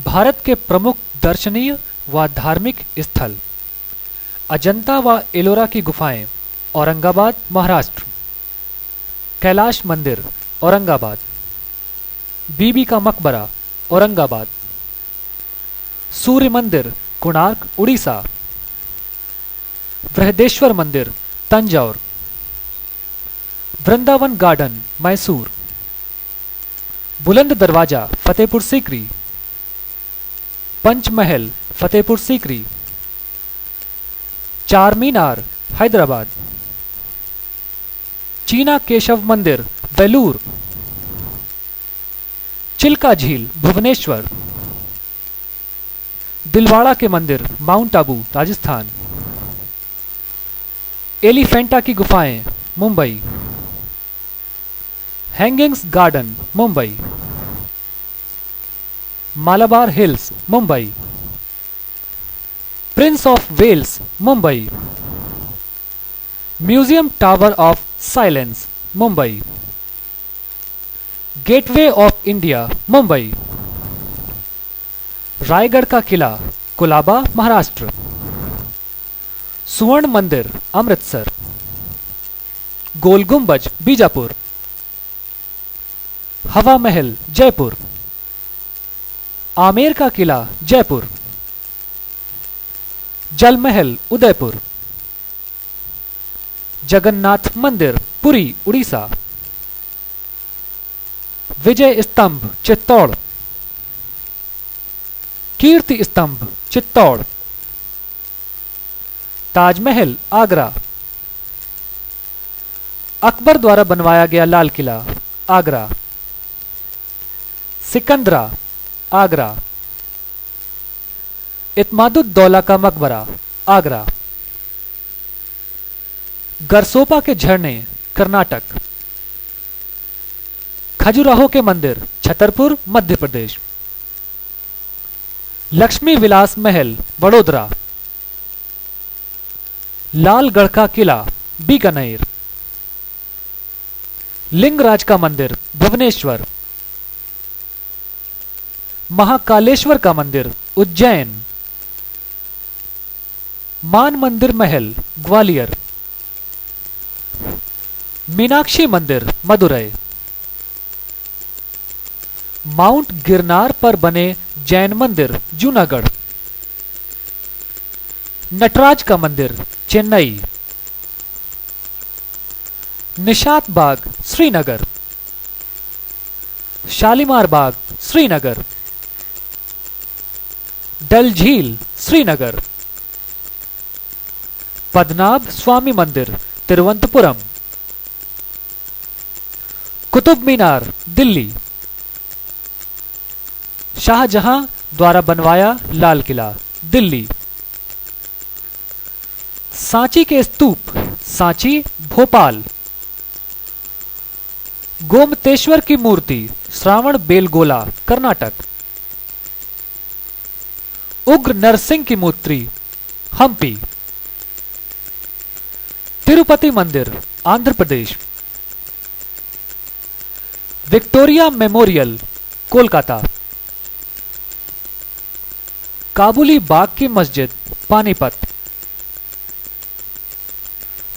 भारत के प्रमुख दर्शनीय व धार्मिक स्थल अजंता व एलोरा की गुफाएं, औरंगाबाद, महाराष्ट्र। कैलाश मंदिर, औरंगाबाद। बीबी का मकबरा, औरंगाबाद। सूर्य मंदिर, कोणार्क, उड़ीसा। बृहदेश्वर मंदिर, तंजौर। वृंदावन गार्डन, मैसूर। बुलंद दरवाजा, फतेहपुर सीकरी। पंचमहल, फतेहपुर सीकरी। चार मीनार, हैदराबाद। चीना केशव मंदिर, बेलूर। चिल्का झील, भुवनेश्वर। दिलवाड़ा के मंदिर, माउंट आबू, राजस्थान। एलिफेंटा की गुफाएं, Mumbai. Hangings garden, Mumbai. Malabar hills, Mumbai. Prince of Wales, Mumbai. Museum tower of silence, Mumbai. Gateway of India, Mumbai. Raigad का किला, कुलाबा, महाराष्ट्र। सुवर्ण मंदिर, अमृतसर। गोल गुंबज, बीजापुर। हवा महल, जयपुर। आमेर का किला, जयपुर। जल महल, उदयपुर। जगन्नाथ मंदिर, पुरी, उड़ीसा। विजय स्तंभ, चित्तौड़। कीर्ति स्तंभ, चित्तौड़। ताजमहल, आगरा। अकबर द्वारा बनवाया गया लाल किला, आगरा। सिकंदरा, आगरा। इत्मादुद्दौला का मकबरा, आगरा। गरसोपा के झरने, कर्नाटक। खजुराहो के मंदिर, छतरपुर, मध्य प्रदेश। लक्ष्मी विलास महल, वडोदरा। लालगढ़ का किला, बीकानेर। लिंगराज का मंदिर, भुवनेश्वर। महाकालेश्वर का मंदिर, उज्जैन। मान मंदिर महल, ग्वालियर। मीनाक्षी मंदिर, मदुरई। माउंट गिरनार पर बने जैन मंदिर, जूनागढ़। नटराज का मंदिर, चेन्नई। निशात बाग, श्रीनगर। शालीमार बाग, श्रीनगर। डल झील, श्रीनगर। पद्मनाभ स्वामी मंदिर, तिरुवनंतपुरम। कुतुब मीनार, दिल्ली। शाहजहां द्वारा बनवाया लाल किला, दिल्ली। सांची के स्तूप, सांची, भोपाल। गोमतेश्वर की मूर्ति, श्रावण बेलगोला, कर्नाटक। उग्र नरसिंह की मूर्ति, हम्पी। तिरुपति मंदिर, आंध्र प्रदेश। Victoria Memorial, Kolkata. काबुली बाग की मस्जिद, पानीपत।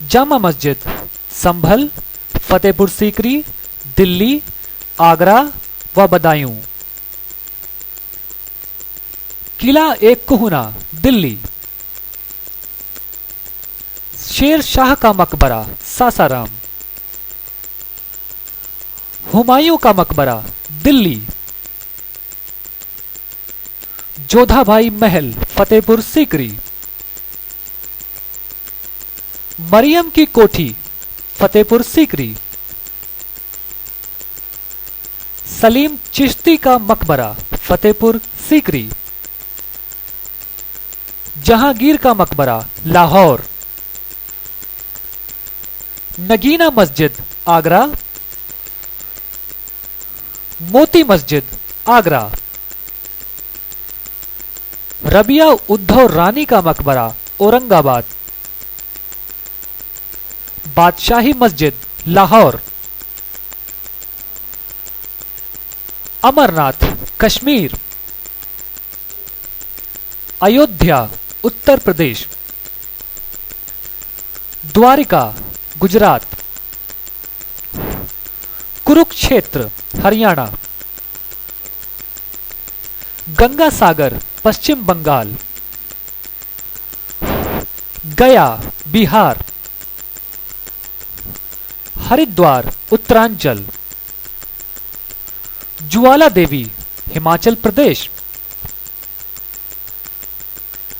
जामा मस्जिद, संभल, फतेहपुर सीकरी, दिल्ली, आगरा व बदायूं। किला एक कुहुना, दिल्ली। शेर शाह का मकबरा, सासाराम। हुमायूं का मकबरा, दिल्ली। जोधाभाई महल, फतेहपुर सीकरी। मरियम की कोठी, फतेहपुर सीकरी। सलीम चिश्ती का मकबरा, फतेहपुर सीकरी। जहांगीर का मकबरा, लाहौर। नगीना मस्जिद, आगरा। मोती मस्जिद, आगरा। रबिया उद्धव रानी का मकबरा, औरंगाबाद। बादशाही मस्जिद, लाहौर। अमरनाथ, कश्मीर। अयोध्या उत्तर प्रदेश, द्वारिका गुजरात, कुरुक्षेत्र हरियाणा, गंगा सागर पश्चिम बंगाल, गया बिहार, हरिद्वार उत्तरांचल, ज्वाला देवी हिमाचल प्रदेश,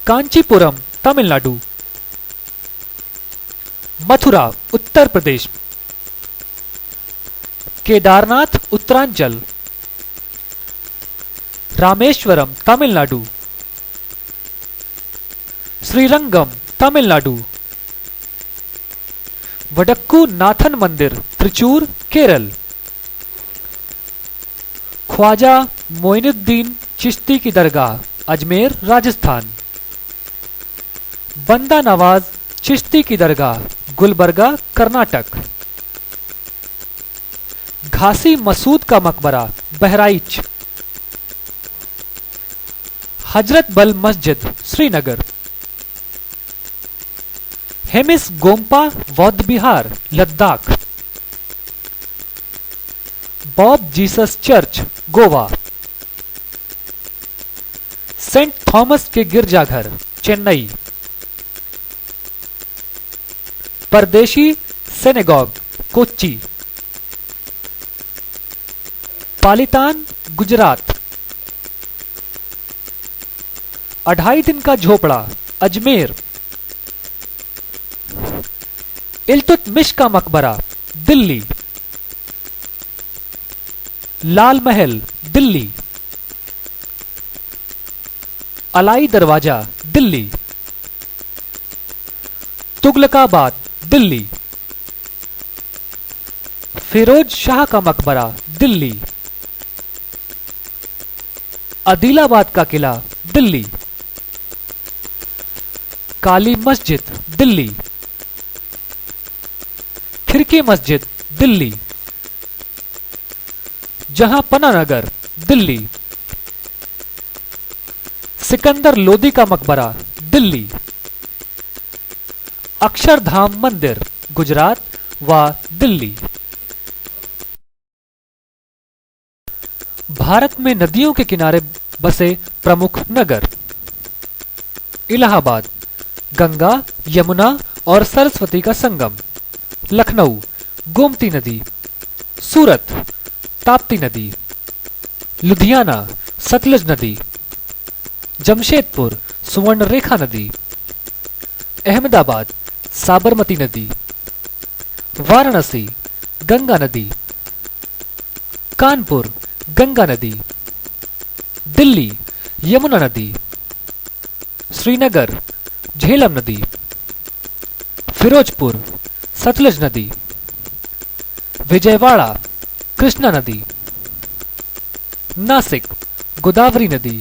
कांचीपुरम तमिलनाडु, मथुरा उत्तर प्रदेश, केदारनाथ उत्तरांचल, रामेश्वरम तमिलनाडु, श्रीरंगम तमिलनाडु, वडक्कू नाथन मंदिर त्रिचूर केरल, ख्वाजा मोइनुद्दीन चिश्ती की दरगाह अजमेर राजस्थान, बंदा नवाज चिश्ती की दरगाह गुलबर्गा कर्नाटक, घासी मसूद का मकबरा बहराइच, हजरत बल मस्जिद श्रीनगर, हेमिस गोम्पा बौद्ध विहार Ladakh, Bom Jesus church Goa, Saint Thomas के गिरजाघर चेन्नई, परदेशी सेनेगॉग कोच्चि, पालितान गुजरात, 2.5 दिन का झोपड़ा अजमेर, इल्तुतमिश का मकबरा दिल्ली, लाल महल दिल्ली, अलाई दरवाजा दिल्ली, तुगलकाबाद दिल्ली, फिरोज शाह का मकबरा दिल्ली, आदिलाबाद का किला दिल्ली, काली मस्जिद दिल्ली, खिड़की मस्जिद दिल्ली, जहां पना नगर दिल्ली, सिकंदर लोदी का मकबरा दिल्ली, अक्षरधाम मंदिर गुजरात व दिल्ली। भारत में नदियों के किनारे बसे प्रमुख नगर: इलाहाबाद, गंगा यमुना और सरस्वती का संगम, लखनऊ गोमती नदी, सूरत ताप्ती नदी, लुधियाना सतलज नदी, जमशेदपुर सुवर्णरेखा नदी, अहमदाबाद साबरमती नदी, वाराणसी गंगा नदी, कानपुर गंगा नदी, दिल्ली यमुना नदी, श्रीनगर झेलम नदी, फिरोजपुर सतलज नदी, विजयवाड़ा कृष्णा नदी, नासिक गोदावरी नदी,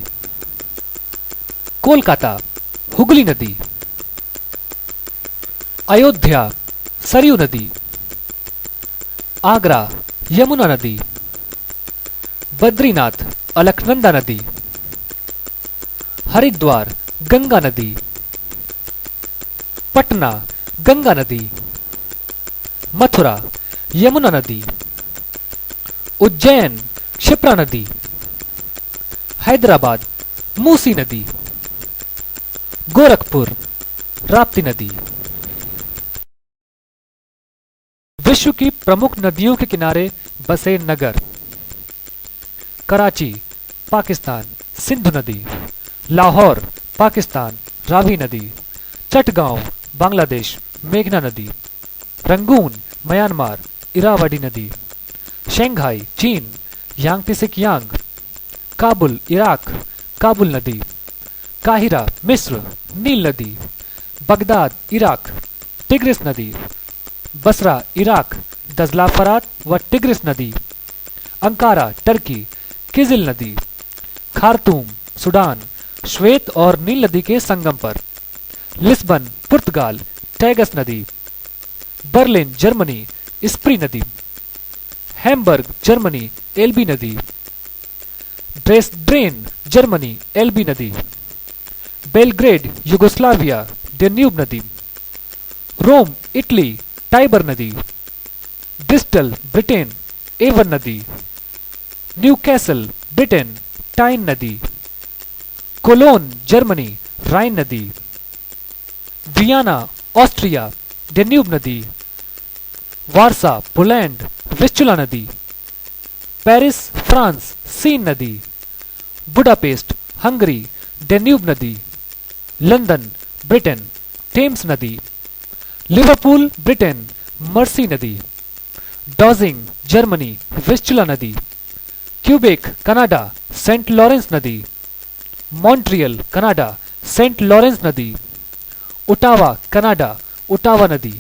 कोलकाता हुगली नदी, अयोध्या सरयू नदी, आगरा यमुना नदी, बद्रीनाथ अलकनंदा नदी, हरिद्वार गंगा नदी, पटना गंगा नदी, मथुरा यमुना नदी, उज्जैन क्षिप्रा नदी, हैदराबाद मूसी नदी, गोरखपुर राप्ती नदी। विश्व की प्रमुख नदियों के किनारे बसे नगर: कराची पाकिस्तान सिंधु नदी, लाहौर पाकिस्तान रावी नदी, चटगांव बांग्लादेश मेघना नदी, रंगून म्यांमार इरावदी नदी, शंघाई चीन यांगत्से यांग, काबुल इराक काबुल नदी, काहिरा मिस्र नील नदी, बगदाद इराक टिग्रिस नदी, बसरा इराक दजला फरात व टिग्रिस नदी, अंकारा टर्की किजिल नदी, खार्तूम सुडान श्वेत और नील नदी के संगम पर, लिस्बन पुर्तगाल टैगस नदी, बर्लिन जर्मनी स्प्री नदी, हैम्बर्ग जर्मनी एल्बी नदी, ड्रेसडेन जर्मनी एल्बी नदी, बेलग्रेड यूगोस्लाविया डेन्यूब नदी। रोम इटली टाइबर नदी। ब्रिस्टल ब्रिटेन एवन नदी। न्यूकैसल ब्रिटेन टाइन नदी। कोलोन जर्मनी राइन नदी। वियना ऑस्ट्रिया डेन्यूब नदी। वारसा पोलैंड विस्चुला नदी। पेरिस फ्रांस सीन नदी। बुडापेस्ट हंगरी डेन्यूब नदी। लंदन ब्रिटेन टेम्स नदी। लिवरपूल ब्रिटेन मर्सी नदी। डॉजिंग जर्मनी विस्चुला नदी। क्यूबेक कनाडा सेंट लॉरेंस नदी। मॉन्ट्रियल कनाडा सेंट लॉरेंस नदी। ओटावा कनाडा ओटावा नदी।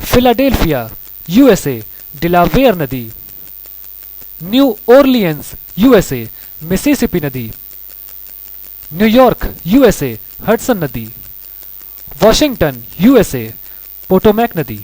फिलाडेल्फिया यूएसए डिलावेयर नदी। न्यू ओरलियंस यूएसए मिसिसिपी नदी। न्यूयॉर्क यूएसए हडसन नदी। वॉशिंगटन यूएसए पोटोमैक नदी।